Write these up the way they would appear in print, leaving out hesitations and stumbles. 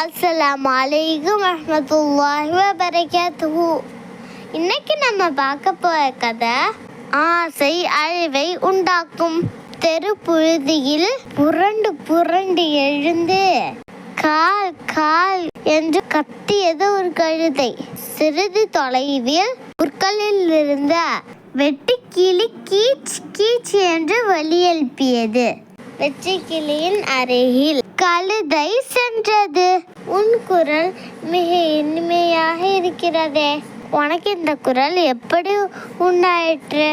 அஸ்ஸலாமு அலைக்கும் வரஹ்மத்துல்லாஹி வபரகாத்துஹு. இன்னைக்கு நம்ம பார்க்க போற கதை ஆசை அழிவை உண்டாக்கும். தெரு புழுதியில் புரண்டு புரண்டு எழுந்து கால் கால் என்று கத்தியது ஒரு கழுதை. சிறிது தொலைவில் புற்களில் இருந்த வெட்டுக்கிளி கீச் கீச் என்று ஒலி எழுப்பியது. வெட்டுக்கிளியின் அருகில் கழுதை சென்றது. உன் குரல் மிக இனிமையாக இருக்கிறதே, உனக்கு இந்த குரல் எப்படி உண்டாயிற்று?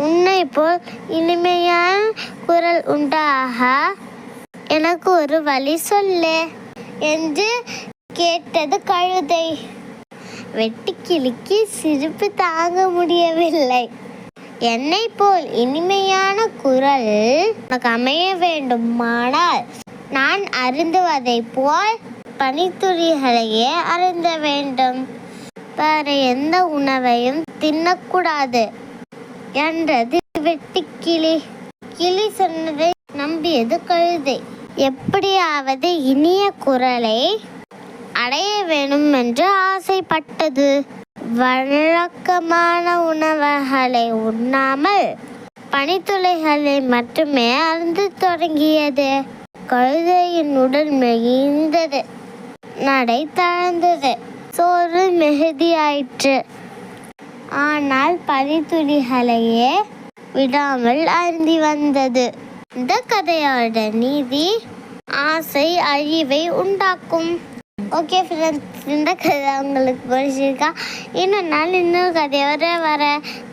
உன்னை போல் இனிமையான குரல் உண்டாக எனக்கு ஒரு வழி சொல்லு என்று கேட்டது கழுதை. வெட்டுக்கிளிக்கு சிரிப்பு தாங்க முடியவில்லை. என்னை போல் இனிமையான குரல் உனக்கு அமைய வேண்டுமானால் நான் அருந்துவதை போல் பனித்துளிகளையே அருந்த வேண்டும், வேற எந்த உணவையும் தின்னக்கூடாது என்றது வெட்டுக்கிளி. கிளி சொன்னதை நம்பியது கழுதை. எப்படியாவது இனிய குரலை அடைய வேண்டும் என்று ஆசைப்பட்டது. வழக்கமான உணவுகளை உண்ணாமல் பனித்துளிகளை மட்டுமே அருந்த தொடங்கியது. கழுதையின் உடல் மெலிந்தது, நடை தளர்ந்தது, சோறு மிகுதியாயிற்று. ஆனால் பனித்துளிகளையே விடாமல் அருந்தி வந்தது. இந்த கதையோட நீதி ஆசை அழிவை உண்டாக்கும். ஓகே ஃப்ரெண்ட்ஸ், இந்த கதை உங்களுக்கு பிடிச்சிருக்கா? இன்னொரு நாள் இன்னொரு கதையோட வர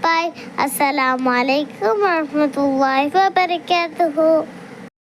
பாய். அஸ்ஸலாமு அலைக்கும் வரஹ்மத்துல்லாஹி வபரகாத்துஹு.